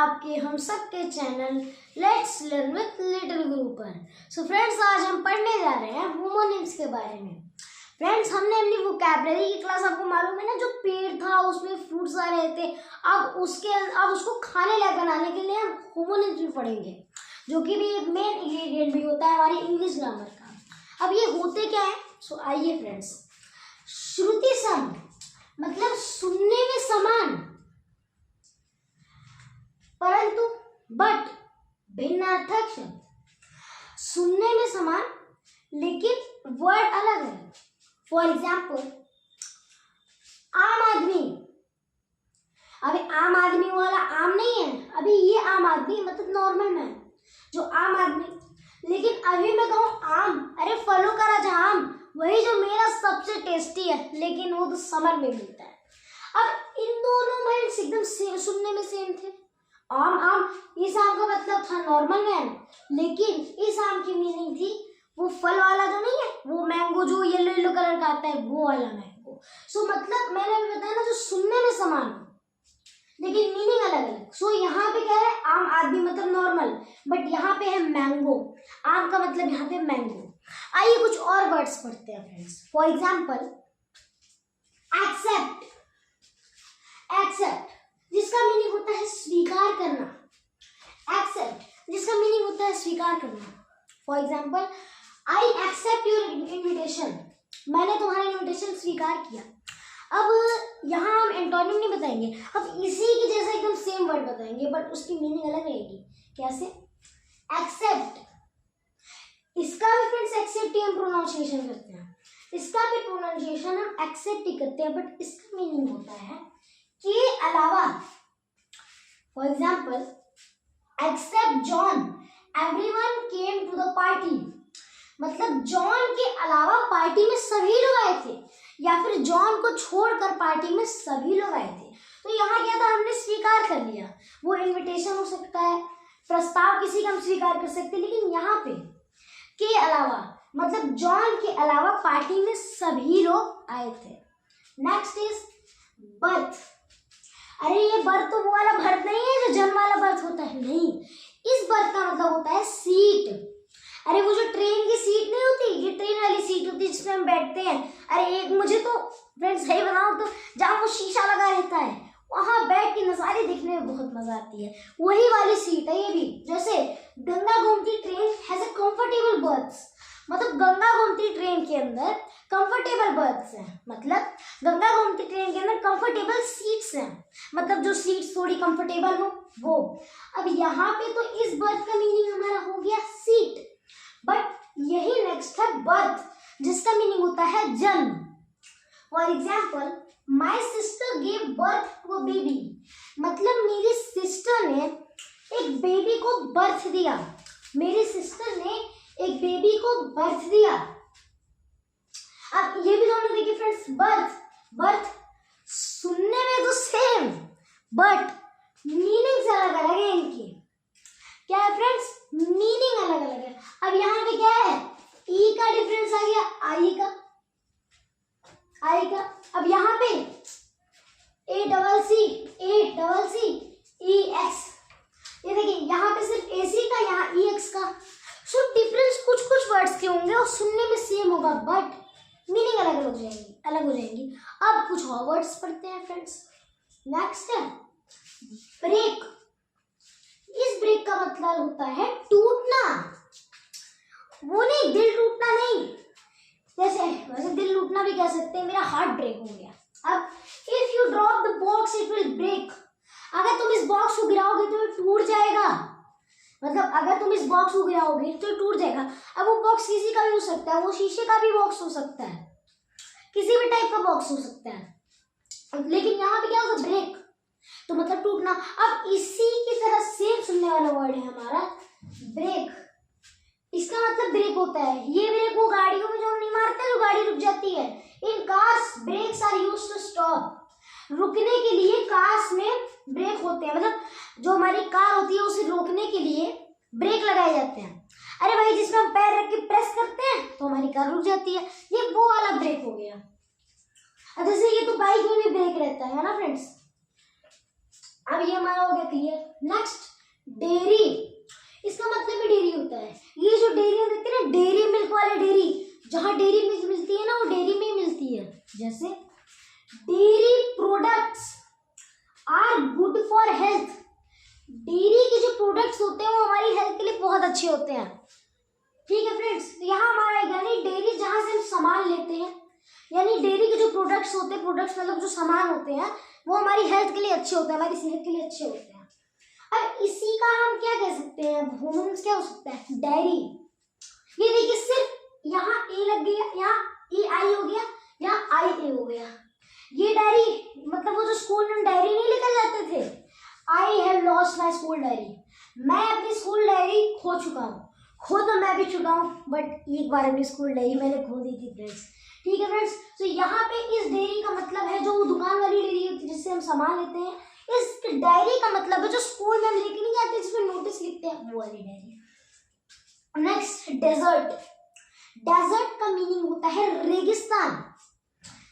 आपके हम सबके channel let's learn with little गुरु पर। सो फ्रेंड्स, आज हम पढ़ने जा रहे हैं होमोनिम्स के बारे में। फ्रेंड्स, हमने अपनी वोकैबुलरी की क्लास, आपको मालूम है ना, जो पेड़ था उसमें फ्रूट्स आ रहे थे, अब उसको खाने लायक बनाने के लिए हम होमोनिम्स भी पढ़ेंगे, जो कि भी एक मेन इंग्रेडिएंट भी होता है हमारी इंग्लिश ग्रामर का। अब ये होते क्या है? सो आइए फ्रेंड्स, श्रुति सम मतलब सुनने में समान, परंतु बट भिन्नार्थक शब्द। सुनने में समान लेकिन वर्ड अलग है। फॉर एग्जाम्पल, आम आदमी। अभी आम आदमी वाला आम नहीं है, अभी ये आम आदमी मतलब नॉर्मल मैन, जो आम आदमी। लेकिन अभी मैं कहूँ आम, अरे फलों का राजा आम, वही जो मेरा सबसे टेस्टी है, लेकिन वो तो समर में मिलता है। अब इन दोनों वर्ड्स एकदम सुनने में सेम थे। आम आम, इस आम का मतलब था नॉर्मल मैन, लेकिन इस आम की मीनिंग थी वो फल वाला जो नहीं है, वो मैंगो जो येलो येलो कलर का आता है, वो वाला मैंगो। सो मतलब मैंने अभी बताया ना, जो सुनने में समान लेकिन मीनिंग अलग अलग। सो यहाँ पे क्या है, आम आदमी मतलब नॉर्मल, बट यहाँ पे है मैंगो, आम का मतलब यहाँ पे मैंगो। आइए कुछ और वर्ड्स पढ़ते हैं friends. For example, accept. Accept जिसका मीनिंग होता है स्वीकार करना। एक्सेप्ट जिसका मीनिंग होता है स्वीकार करना। For example, I accept your invitation, मैंने तुम्हारा इन्विटेशन स्वीकार किया। अब यहाँ हम एंटोनिम नहीं बताएंगे, अब इसी की जैसा एकदम सेम वर्ड बताएंगे, बट उसकी मीनिंग अलग रहेगी। कैसे? एक्सेप्ट, इसका भी फ्रेंड्स एक्सेप्ट ही हम प्रोनाउंसिएशन करते हैं, इसका भी प्रोनाउंसिएशन हम एक्सेप्ट ही करते हैं, बट इसका मीनिंग होता है के अलावा। For example, except John everyone came to the party, मतलब जॉन के अलावा पार्टी में सभी लोग आए थे, या फिर जॉन को छोड़कर पार्टी में सभी लोग आए थे। तो यहाँ क्या था, हमने स्वीकार कर लिया। वो इनविटेशन हो सकता है, प्रस्ताव किसी का हम स्वीकार कर सकते हैं, लेकिन यहाँ पे के अलावा मतलब जॉन के अलावा पार्टी में सभी लोग आए थे। Next is birth. अरे ये बर्थ तो वो वाला बर्थ नहीं है जो जन्म वाला बर्थ होता है, नहीं, इस बर्थ का मतलब होता है सीट। अरे वो जो ट्रेन की सीट नहीं होती, ये ट्रेन वाली सीट होती है जिसमें हम बैठते हैं। अरे एक मुझे तो फ्रेंड्स सही बताऊं तो जहाँ वो शीशा लगा रहता है, वहां बैठ के नज़ारे दिखने में बहुत मजा आती है, वही वाली सीट है ये भी। जैसे Ganga Gomti train has a comfortable berths, मतलब गंगा गोमती ट्रेन के अंदर कंफर्टेबल बर्थ्स हैं, मतलब गंगा गोमती ट्रेन के अंदर कंफर्टेबल सीट्स हैं, मतलब जो सीट्स थोड़ी कंफर्टेबल हो वो। अब यहाँ पे तो इस बर्थ का मीनिंग हमारा हो गया सीट, बट यही नेक्स्ट है बर्थ, जिसका मीनिंग होता है जन्म। For example, my sister gave birth to a baby, मतलब मेरी सिस्टर ने एक बेबी को बर्थ दिया, मेरी सिस्टर ने एक बेबी को बर्थ दिया। अब ये भी दोनों देखिए फ्रेंड्स, बर्थ बर्थ सुनने में तो सेम, बट मीनिंग अलग अलग है इनकी। क्या है फ्रेंड्स? मीनिंग अलग अलग है। अब यहाँ पे क्या है, ई का डिफरेंस आ गया आई का। अब यहाँ पे A double C E x, ये देखिए यहाँ पे सिर्फ ए सी का, यहाँ ई एक्स का। सो डिफरेंस कुछ कुछ वर्ड्स के होंगे और सुनने में सेम होगा, बट मीनिंग अलग हो जाएंगी। अब कुछ और वर्ड्स पढ़ते हैं फ्रेंड्स। नेक्स्ट है ब्रेक। इस ब्रेक का मतलब होता है टूटना, वो नहीं दिल टूटना नहीं, वैसे दिल टूटना भी कह सकते हैं, मेरा हार्ट ब्रेक हो गया। अब if you drop the box it will break, अगर तुम इस बॉक्स को गिराओगे तो ये टूट जाएगा, मतलब अगर तुम इस बॉक्स को गिराओगे तो ये टूट जाएगा। अब वो बॉक्स किसी का भी हो सकता है, वो शीशे का भी बॉक्स हो सकता है, किसी भी टाइप का बॉक्स हो सकता है, लेकिन यहाँ पे क्या होगा, ब्रेक, तो मतलब टूटना। अब इसी की तरह सेम सुनने वाला वर्ड है हमारा ब्रेक, इसका मतलब ब्रेक होता है, ये ब्रेक वो गाड़ियों में जो हम नहीं मारते जो गाड़ी रुक जाती है, in cars brakes are used to stop, रुकने के लिए कार्स में ब्रेक होते हैं, मतलब जो हमारी कार होती है उसे रोकने के लिए ब्रेक लगाए जाते हैं। अरे भाई जिसमें हम पैर रख के प्रेस करते हैं तो हमारी कार रुक जाती है, ये वो वाला ब्रेक हो गया। अब जैसे ये तो बाइक में भी ब्रेक रहता है ना फ्रेंड्स, अब ये हमारा हो गया क्लियर। नेक्स्ट डेयरी, इसका मतलब भी डेयरी होता है। ये जो डेयरी देते हैं ना, डेयरी मिल्क वाले डेयरी, जहाँ डेयरी मिल्क मिलती है ना वो डेयरी में ही मिलती है। जैसे dairy products are good for health, dairy के जो प्रोडक्ट्स होते हैं वो हमारी हेल्थ के लिए बहुत अच्छे होते हैं। ठीक है फ्रेंड्स, यहाँ हमारा यानी डेयरी जहाँ से हम सामान लेते हैं, यानी डेयरी के जो प्रोडक्ट्स होते हैं, प्रोडक्ट्स मतलब जो सामान होते हैं वो हमारी हेल्थ के लिए अच्छे होते हैं, हमारी सेहत के लिए अच्छे होते हैं। अब इसी का हम क्या कह सकते हैं, ह्यूमन्स क्या हो सकता है, डायरी। ये देखिए सिर्फ यहाँ ए लग गया, यहाँ ए आई हो गया, यहाँ आई ए हो गया। ये डायरी मतलब वो जो स्कूल में डायरी नहीं लेकर जाते थे, I have lost my school diary, मैं अपनी स्कूल डायरी खो चुका हूँ। खो तो मैं भी चुका हूँ, बट एक बार अपनी स्कूल डायरी मैंने खो दी थी फ्रेंड्स। ठीक है फ्रेंड्स, तो यहाँ पे इस डेयरी का मतलब है जो दुकान वाली डेयरी होती है जिससे हम सामान लेते हैं, इस डायरी का मतलब है जो स्कूल में हम लेके नहीं जाते जिसमें नोटिस लिखते हैं, वो वाली डायरी। नेक्स्ट डेजर्ट, डेजर्ट का मीनिंग होता है रेगिस्तान।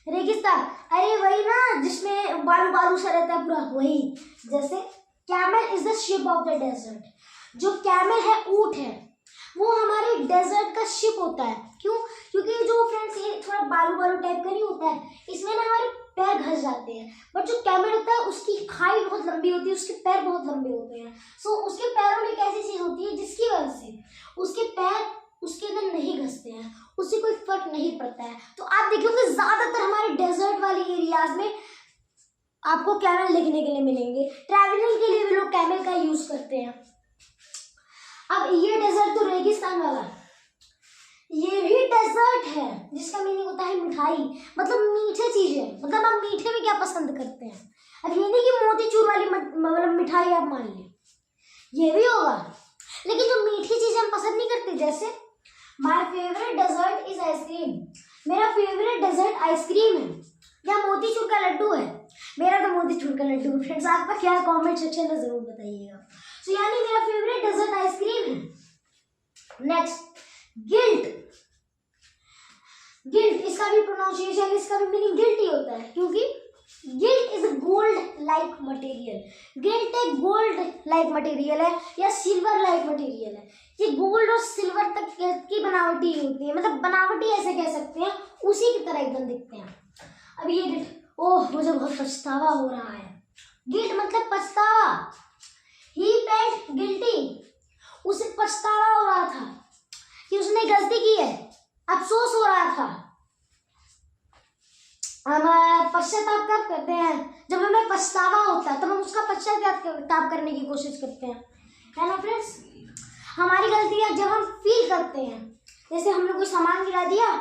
रेगिस्तान, अरे वही ना जिसमें बालू बालू सा रहता है पूरा, वही। जैसे camel is the ship of the desert, जो कैमल है, ऊंट है, वो हमारे डेजर्ट का शिप होता है। क्यों? क्योंकि जो फ्रेंड्स ये थोड़ा बालू बालू टाइप का नहीं होता है, इसमें ना हमारे पैर घस जाते हैं। बट जो कैमल होता है उसकी खाई बहुत लंबी होती है, उसके पैर बहुत लंबे होते हैं। सो उसके पैरों में एक ऐसी चीज होती है जिसकी वजह से उसके पैर उसके अंदर नहीं घसते हैं, उससे कोई फर्क नहीं पड़ता है। तो आप देखोगे ज्यादातर हमारे डेजर्ट वाले एरियाज में आपको कैमल देखने के लिए मिलेंगे। ट्रैवलिंग के लिए भी लोग कैमल का यूज करते हैं। अब ये डेजर्ट तो रेगिस्तान वाला, ये भी डेजर्ट है जिसका मीनिंग होता है मिठाई, मतलब मीठे चीजें, मतलब आप मीठे में क्या पसंद करते हैं। अब ये नहीं कि मोतीचूर वाली मतलब मिठाई आप मान लें, ये भी होगा, लेकिन जो मीठी चीजें हम पसंद नहीं करते, जैसे my favourite dessert is ice cream, मेरा फेवरेट डेजर्ट आइसक्रीम है, या मोतीचूर का लड्डू है, मेरा तो मोतीचूर का लड्डू है। फ्रेंड्स आपका क्या कमेंट सेक्शन में जरूर बताइएगा। तो यानी मेरा फेवरेट डेजर्ट आइसक्रीम है। नेक्स्ट गिल्ट, गिल्ट इसका भी प्रोनाउंसिएशन, इसका भी मीनिंग गिल्ट ही होता है, क्योंकि guilt is gold like material. Guilt एक गोल्ड लाइक मटेरियल है या सिल्वर लाइक मटेरियल है। ये गोल्ड और सिल्वर तक की बनावटी होती है, मतलब बनावटी ऐसे कह सकते हैं, उसी की तरह एकदम दिखते हैं। अब ये गिल्ट, ओह मुझे बहुत पछतावा हो रहा है, गिल्ट मतलब पछतावा। ही फेल्ट गिल्टी, उसे पछतावा हो रहा था कि उसने गलती की है, अफसोस हो रहा था। हम पश्चाताप कब करते हैं, जब हमें पछतावा होता है तब हम उसका पश्चाताप करने की कोशिश करते हैं, है ना फ्रेंड्स। हमारी गलतियां जब हम फील करते हैं, जैसे हमने कोई सामान गिरा दिया,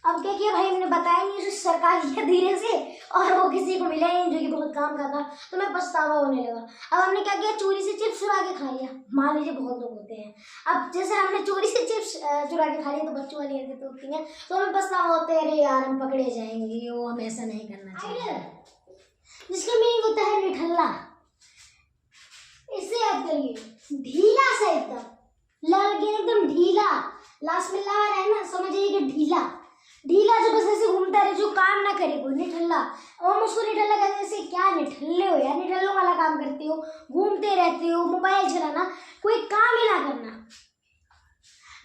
अब क्या किया भाई, हमने बताया नहीं, उसे सरकार किया धीरे से और वो किसी को मिला ही नहीं जो कि बहुत काम का था, तो मैं पछतावा होने लगा। अब हमने क्या किया, चोरी से चिप्स चुरा के खा लिया, मान लीजिए बहुत लोग होते हैं। अब जैसे हमने चोरी से चिप्स चुरा के खा लिया तो बच्चों वाली हरकतें होती हैं, तो हमें पछतावा होते हैं, अरे यार हम पकड़े जाएंगे, वो हमें ऐसा नहीं करना चाहिए। जिसका मीनिंग होता है निठल्ला, इससे याद करिए, ढीला सा एकदम, लगे एकदम ढीला, लास्ट में ला रहा है ना, समझिए कि ढीला, ढीला जो बस ऐसे घूमता रहे, जो काम ना करे कोई, निठल्ला। और उसको निठल्ला कहते हैं, क्या निठल्ले हो यार, निठल्लों वाला काम करते हो, घूमते रहते हो, मोबाइल चलाना, कोई काम ही ना करना,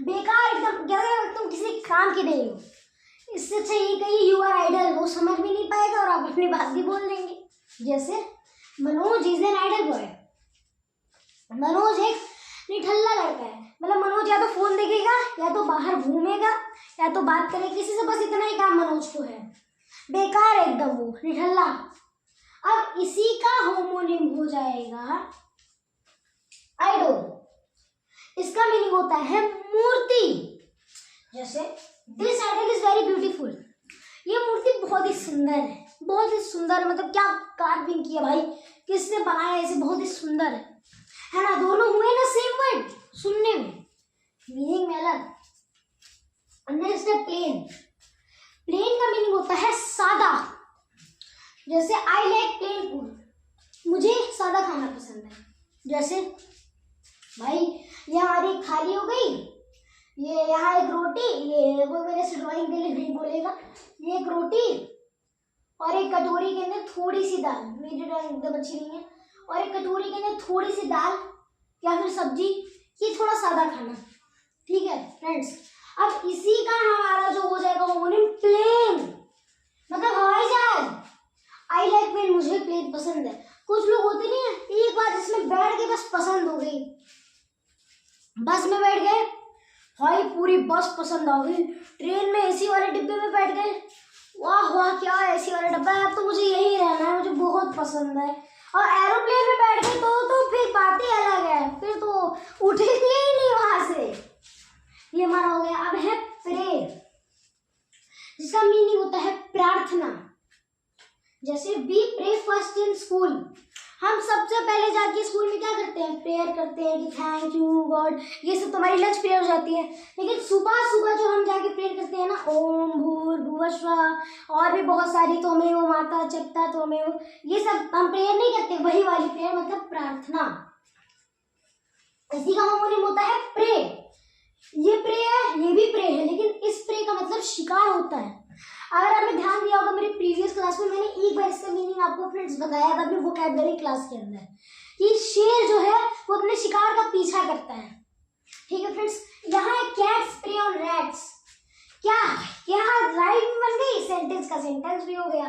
बेकार एकदम, क्या तुम किसी काम के नहीं हो। इससे अच्छा ये कहिए यू आर आइडल, वो समझ भी नहीं पाएगा और आप अपनी बात भी बोल देंगे। जैसे Manoj is an idle boy, Manoj एक निठल्ला लड़का है, मतलब मनोज या तो फोन देखेगा, या तो बाहर घूमेगा, या तो बात करेगा किसी से, बस इतना ही काम मनोज को है, बेकार है एकदम वो निठल्ला। अब इसी का होमोनिम हो जाएगा आइडल, इसका मीनिंग होता है मूर्ति। जैसे this idol is very beautiful, ये मूर्ति बहुत ही सुंदर है, बहुत ही सुंदर, मतलब क्या कार्विंग किया भाई, किसने बनाया इसे, बहुत ही सुंदर है ना। दोनों हुए ना सेम वर्ड, सुनने में मीनिंग में अलग। नेक्स्ट है प्लेन, प्लेन का मीनिंग होता है सादा। जैसे आई लाइक प्लेन फूड, मुझे सादा खाना पसंद है। जैसे भाई ये हमारी थाली हो गई, ये यहाँ एक रोटी, ये वो मेरे से ड्राइंग के लिए नहीं बोलेगा, ये एक रोटी और एक कटोरी के अंदर थोड़ी सी दाल, मेरी ड्राइंग एकदम अच्छी नहीं है, और एक कटोरी के अंदर थोड़ी सी दाल या फिर सब्जी, ये थोड़ा सादा खाना। ठीक है फ्रेंड्स, अब इसी का हमारा जो हो जाएगा होमोनिम प्लेन, मतलब हवाई जहाज। आई लाइक प्लेन, मुझे प्लेन पसंद है। कुछ लोग होते नहीं है एक बार जिसमें बैठ के बस पसंद हो गई, बस में बैठ गए भाई पूरी बस पसंद आ गई, ट्रेन में एसी वाले डिब्बे में बैठ गए, वाह वाह क्या एसी वाला डब्बा है, अब तो मुझे यही रहना है, मुझे बहुत पसंद है। और एरोप्लेन में बैठ गए तो फिर बात ही अलग है, फिर तो उठेंगे ही नहीं वहां से। ये हमारा हो गया। अब है प्रे, जिसका मीनिंग होता है प्रार्थना। जैसे we pray first in school, हम सबसे पहले जाके स्कूल में क्या करते हैं, प्रेयर करते हैं कि थैंक यू गॉड, ये सब तुम्हारी लंच प्रेयर हो जाती है। लेकिन सुबह सुबह जो हम जाके प्रेयर करते हैं ना, ओम भूर्भुवः स्वः, और भी बहुत सारी त्वमेव माता चपता त्वमेव, ये सब हम प्रेयर नहीं करते, वही वाली प्रेयर मतलब प्रार्थना। इसी का होमोनिम होता है प्रे। ये प्रे है, ये भी प्रे है, लेकिन इस प्रे का मतलब शिकार होता है। अगर आपने ध्यान दिया होगा मेरी प्रीवियस क्लास में मैंने एक बार इसका मीनिंग आपको फ्रेंड्स बताया था अपनी वोकैबुलरी क्लास के अंदर, कि शेर जो है वो अपने शिकार का पीछा करता है। ठीक है फ्रेंड्स, यहाँ है कैट्स प्रे ऑन रैट्स। क्या क्या राइम बन गई, सेंटेंस का सेंटेंस भी हो गया।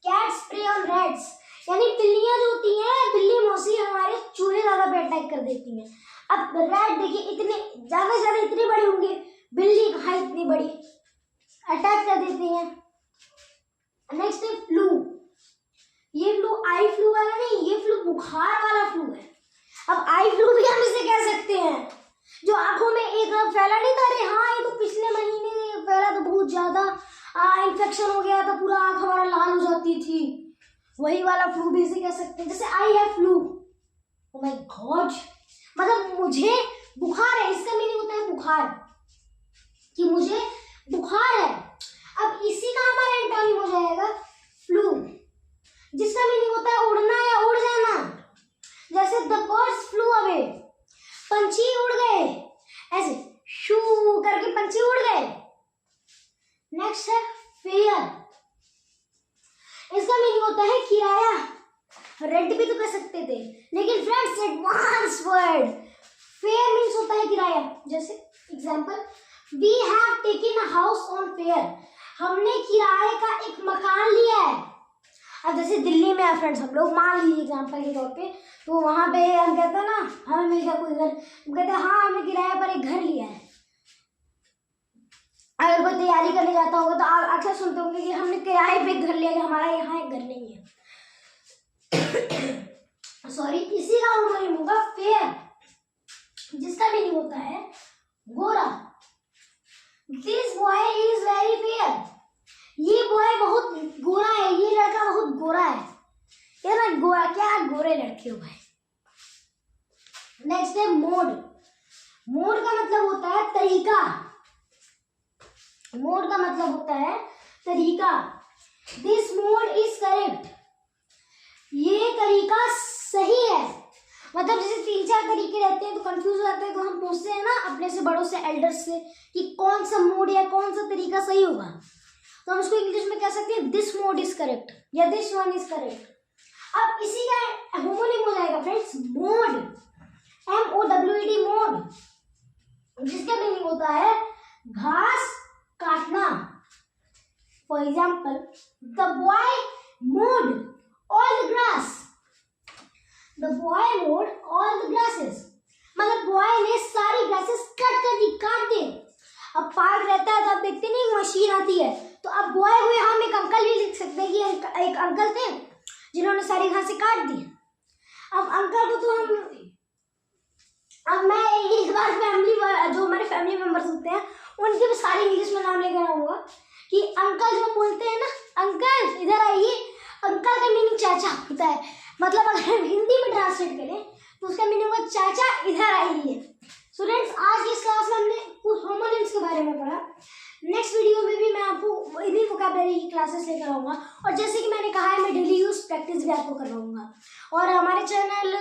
कैट्स प्रे ऑन रैट्स, यानी बिल्लियां जो होती हैं, बिल्ली मौसी हमारे चूहे ज्यादा पे अटैक कर देती हैं। अब रैट देखिए इतने ज्यादा से ज्यादा इतने बड़े होंगे, बिल्ली कहाँ इतनी बड़ी, अटैक कर देती हैं। नेक्स्ट है फ्लू। ये फ्लू आई फ्लू वाला नहीं, ये फ्लू बुखार वाला फ्लू है। अब आई फ्लू भी हम इसे कह सकते हैं, जो आंखों में एक फैला नहीं था, अरे हाँ ये तो पिछले महीने फैला तो बहुत ज्यादा इन्फेक्शन हो गया था, पूरा आंख हमारा लाल हो जाती थी, वही वाला फ्लू भी इसे कह सकते हैं। जैसे I have flu, oh my God, मतलब मुझे बुखार है, इसका मीनिंग होता है बुखार, कि मुझे बुखार है। अब इसी का हमारा एंटोनिम हो जाएगा फ्लू, जिसका मीनिंग होता है उड़ना या उड़ जाना। जैसे द बर्ड्स फ्लू अवे, पंछी उड़ गए, ऐसे शू करके पंछी उड़ गए। नेक्स्ट है फेयर, इसका मीनिंग होता है किराया, रेंट भी तो कर सकते थे, लेकिन friends advance word, fare means होता है किराया। जैसे example, we have taken a house on fare, हमने किराए का एक मकान लिया है। अब जैसे दिल्ली में है फ्रेंड्स, हम लोग मान लीजिए एग्जांपल के तौर पे, तो वहां पे हम कहते हैं ना हमें मिल गया कोई घर, हम कहते हैं हाँ हमने किराए पर एक घर लिया है। अगर कोई तैयारी करने जाता होगा तो आप अक्सर सुनते होंगे कि हमने किराए पे घर लिया, कि हमारा यहाँ एक घर नहीं है। सॉरी, इसी का होमोनिम होगा फेयर, जिसका मीनिंग होता है गोरा। This boy is very fair, ये बॉय बहुत गोरा है, ये लड़का बहुत गोरा है। ये ना गोरा, क्या गोरे लड़के हो भाई। नेक्स्ट है मोड। मोड का मतलब होता है तरीका, मोड का मतलब होता है तरीका। दिस मोड इज करेक्ट, ये तरीका सही है। मतलब जैसे 3-4 तरीके रहते हैं तो कंफ्यूज हो जाते हैं, तो हम पूछते हैं ना अपने से बड़ों से, एल्डर्स से, कि कौन सा मोड या कौन सा तरीका सही होगा, तो हम उसको इंग्लिश में कह सकते हैं दिस मोड इज करेक्ट या दिस वन इज करेक्ट। अब इसी का होमोनिम हो जाएगा फ्रेंड्स मोड, MOWED मोड, जिसका मीनिंग होता है घास काटना। For example, the boy mode all the grass, the boy mode all the grasses, मतलब बॉय ने सारी ग्रासेस कट कर दी, काट दे। अब पार्क रहता है तो आप देखते नहीं मशीन आती है, तो अब बॉय हुए हम एक अंकल भी लिख सकते हैं कि एक अंकल थे जिन्होंने सारी घासें काट दी। अब अंकल को तो हम, अब मैं एक बार फैमिली, जो हमारे फैमिली मेंबर्स होते हैं उनके भी सारे इंग्लिश में नाम लेकर आऊंगा, कि अंकल जो बोलते हैं ना, अंकल इधर आइए, अंकल का मीनिंग चाचा होता है। मतलब अगर हम हिंदी में ट्रांसलेट करें तो उसका मीनिंग होगा चाचा इधर आइए। स्टूडेंट्स, आज की इस क्लास में हमने कुछ होमोनिम्स के बारे में पढ़ा। नेक्स्ट वीडियो में भी मैं आपको इन्हीं वोकैबुलरी की क्लासेस लेकर आऊँगा, और जैसे कि मैंने कहा है मैं डेली यूज प्रैक्टिस भी आपको करवाऊंगा। और हमारे चैनल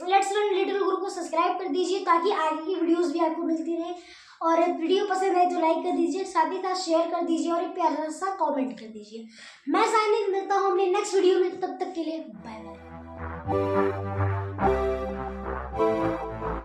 लेट्स लर्न लिटिल गुरु को सब्सक्राइब कर दीजिए ताकि आगे की वीडियोस भी आपको मिलती रहे। और वीडियो पसंद आए तो लाइक कर दीजिए, साथ ही साथ शेयर कर दीजिए और एक प्यारा सा कमेंट कर दीजिए। मैं साइनिंग मिलता हूँ अपने नेक्स्ट वीडियो में, तब तक के लिए बाय बाय।